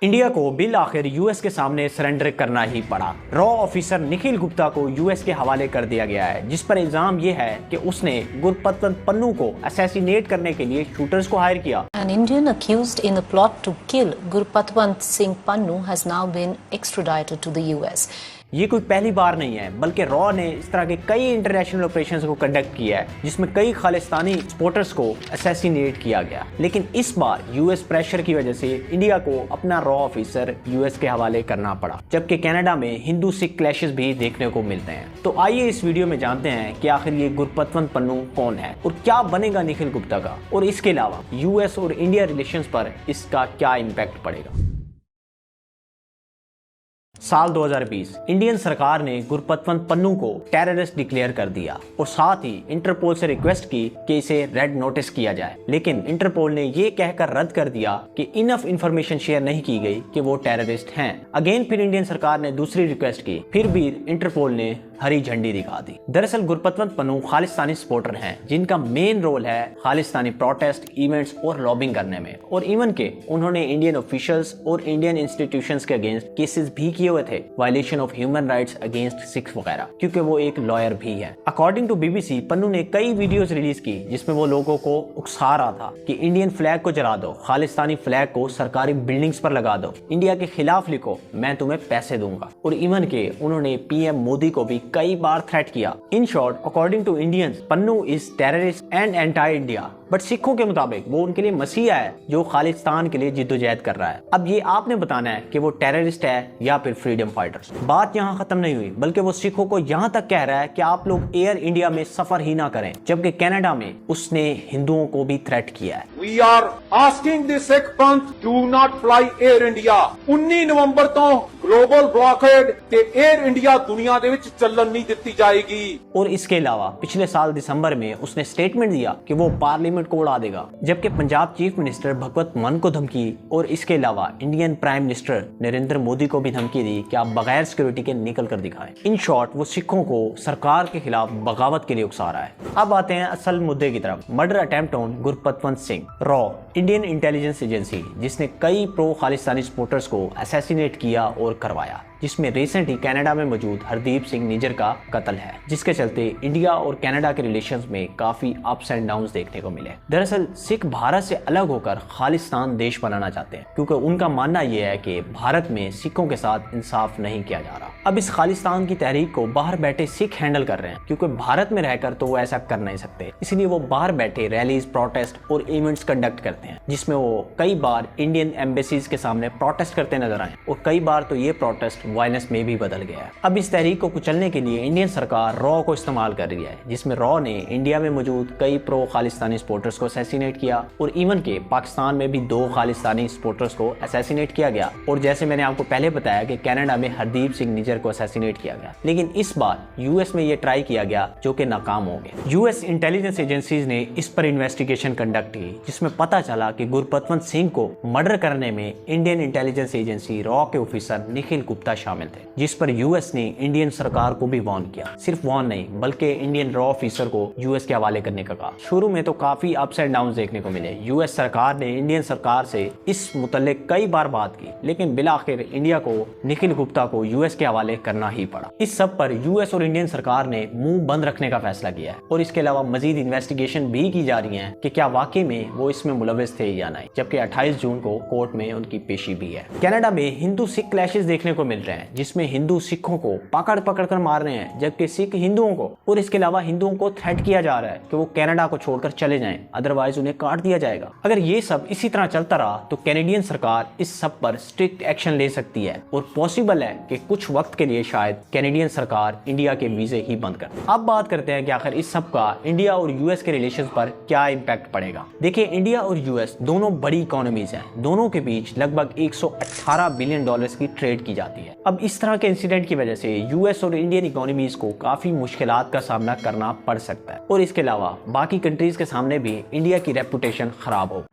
India को bill आखिर US के सामने सरेंडर करना ही पड़ा। रॉ ऑफिसर निखिल गुप्ता को यूएस के हवाले कर दिया गया है, जिस पर इल्जाम ये है कि उसने गुरपतवंत पन्नू को असैसिनेट करने के लिए शूटर्स को हायर किया। An Indian accused in a plot to kill Gurpatwant Singh Pannu has now been extradited to the US. ये कोई पहली बार नहीं है, बल्कि रॉ ने इस तरह के कई इंटरनेशनल ऑपरेशंस को कंडक्ट किया है जिसमें कई खालिस्तानी सपोर्टर्स को असैसिनेट किया गया। लेकिन इस बार यूएस प्रेशर की वजह से इंडिया को अपना रॉ ऑफिसर यूएस के हवाले करना पड़ा, जबकि कनाडा में हिंदू सिख क्लैशेस भी देखने को मिलते हैं। तो आइए इस वीडियो में जानते हैं कि आखिर ये गुरपतवंत पन्नू कौन है और क्या बनेगा निखिल गुप्ता का, और इसके अलावा यूएस और इंडिया रिलेशंस पर इसका क्या इम्पैक्ट पड़ेगा। साल 2020 इंडियन सरकार ने गुरपतवंत पन्नू को टेररिस्ट डिक्लेयर कर दिया और साथ ही इंटरपोल से रिक्वेस्ट की कि इसे रेड नोटिस किया जाए, लेकिन इंटरपोल ने ये कहकर रद्द कर दिया कि इनफ इंफॉर्मेशन शेयर नहीं की गई कि वो टेररिस्ट हैं। अगेन फिर इंडियन सरकार ने दूसरी रिक्वेस्ट की, फिर भी इंटरपोल ने हरी झंडी दिखा दी। दरअसल गुरपतवंत पन्नू खालिस्तानी सपोर्टर हैं जिनका मेन रोल है खालिस्तानी प्रोटेस्ट इवेंट्स और लॉबिंग करने में, और इवन के उन्होंने इंडियन ऑफिशियल्स और इंडियन इंस्टीट्यूशंस के अगेंस्ट केसेस भी किए हुए थे, violation of human rights against Sikhs वगैरह, क्योंकि वो एक लॉयर भी है। अकॉर्डिंग टू बीबीसी, पन्नू ने कई वीडियोस रिलीज की जिसमें वो लोगों को उकसा रहा था कि इंडियन फ्लैग को जला दो, खालिस्तानी फ्लैग को सरकारी बिल्डिंग्स पर लगा दो, इंडिया के खिलाफ लिखो, मैं तुम्हें पैसे दूंगा, और इवन के उन्होंने पीएम मोदी को भी कई बार थ्रेट किया। In short, according to Indians, Pannun is terrorist and anti India, but सिखों के मुताबिक वो उनके लिए मसीहा है जो खालिस्तान के लिए जिद्दोजहद कर रहा है। अब ये आपने बताना है कि वो टेररिस्ट है या फिर फ्रीडम फाइटर्स। बात यहाँ खत्म नहीं हुई, बल्कि वो सिखों को यहाँ तक कह रहा है कि आप लोग एयर इंडिया में सफर ही ना करें, जबकि कनाडा में उसने हिंदुओं को भी थ्रेट किया है। We are asking the Sikh Panth do not fly Air India। 19 नवंबर तो ग्लोबल ब्लॉकेड ते एयर इंडिया दुनिया दे विच चलन नहीं दित्ती जाएगी। और इसके अलावा पिछले साल दिसंबर में उसने स्टेटमेंट दिया कि वो पार्लियामेंट को उड़ा देगा, जबकि पंजाब चीफ मिनिस्टर भगवत मान को धमकी, और इसके अलावा Indian prime minister Narendra Modi को भी धमकी दी कि आप बगैर सिक्योरिटी के निकल कर दिखाएं। इन शॉर्ट, वो सिखों को सरकार के खिलाफ बगावत के लिए उकसा रहा है। अब आते हैं असल मुद्दे की तरफ। Murder attempt on Gurpatwant Singh. Raw, Indian intelligence agency, जिसने कई प्रो खालिस्तानी सपोर्टर्स को असैसिनेट किया और करवाया, जिसमें रिसेंट ही कनाडा में मौजूद हरदीप सिंह निज्जर का कत्ल है, जिसके चलते इंडिया और कनाडा के रिलेशंस में काफी अप्स एंड डाउन्स देखने को मिले। दरअसल सिख भारत से अलग होकर खालिस्तान देश बनाना चाहते हैं, क्योंकि उनका मानना यह है कि भारत में सिखों के साथ इंसाफ नहीं किया जा रहा। अब इस खालिस्तान की तहरीक को बाहर बैठे सिख हैंडल कर रहे हैं, क्योंकि भारत में रहकर तो वो ऐसा कर नहीं सकते, इसलिए वो बाहर बैठे रैलीज, प्रोटेस्ट और इवेंट्स कंडक्ट करते हैं, जिसमें वो कई बार इंडियन एम्बेसीज के सामने प्रोटेस्ट करते नजर आए, और कई बार तो ये प्रोटेस्ट वायलेंस में भी बदल गया है। अब इस तहरीक को कुचलने के लिए इंडियन सरकार रॉ को इस्तेमाल कर रही है, जिसमें रॉ ने इंडिया में मौजूद कई प्रो खालिस्तानी सपोर्टर्स को असैसिनेट किया, और इवन के पाकिस्तान में भी 2 खालिस्तानी सपोर्टर्स को असैसिनेट किया गया, और जैसे मैंने आपको पहले बताया कि कनाडा में हरदीप सिंह निज्जर को असैसिनेट किया गया। लेकिन इस बार यूएस में ये ट्राई किया गया, जो कि नाकाम हो गया। यूएस इंटेलिजेंस एजेंसीज ने इस पर इन्वेस्टिगेशन कंडक्ट की, जिसमें पता चला कि गुरपतवंत सिंह को मर्डर करने में इंडियन इंटेलिजेंस एजेंसी रॉ के ऑफिसर निखिल गुप्ता शामिल थे, जिस पर यूएस ने इंडियन सरकार को भी वार्न किया। सिर्फ वार्न नहीं, बल्कि इंडियन रॉ ऑफिसर को यूएस के हवाले करने का कहा। शुरू में तो काफी अप्स एंड डाउन्स देखने को मिले। यूएस सरकार ने इंडियन सरकार से इस मुतल्लिक कई बार बात की, लेकिन बिलाखिर इंडिया को निखिल गुप्ता को यूएस के हवाले करना ही पड़ा। इस सब पर यूएस और इंडियन सरकार ने मुंह बंद रखने का फैसला किया है, और इसके अलावा मजीद इन्वेस्टिगेशन भी की जा रही है कि क्या वाकई में वो इसमें मुलविस थे या नहीं, जबकि 28 जून को कोर्ट में उनकी पेशी भी है। कनाडा में हिंदू सिख क्लैशेस देखने को मिल रहे हैं, जिसमें हिंदू सिखों को पकड़ पकड़ कर मार रहे हैं, जबकि सिख हिंदुओं को, और इसके अलावा हिंदुओं को थ्रेट किया जा रहा है कि वो कनाडा को छोड़कर चले जाएं, अदरवाइज उन्हें काट दिया जाएगा। अगर ये सब इसी तरह चलता रहा तो कैनेडियन सरकार इस सब पर स्ट्रिक्ट एक्शन ले सकती है, और पॉसिबल है कि कुछ वक्त के लिए शायद कैनेडियन सरकार इंडिया के वीजे ही बंद कर दे। अब बात करते हैं कि आखिर इस सब का इंडिया और यूएस के रिलेशंस पर क्या इम्पैक्ट पड़ेगा। देखिए, इंडिया और यूएस दोनों बड़ी इकोनॉमीज हैं, दोनों के बीच लगभग 118 बिलियन डॉलर्स की ट्रेड की जाती है। अब इस तरह के इंसिडेंट की वजह से यूएस और इंडियन इकोनॉमीज को काफी मुश्किलात का सामना करना पड़ सकता है, और इसके अलावा बाकी कंट्रीज के सामने भी इंडिया की रेपुटेशन खराब हो।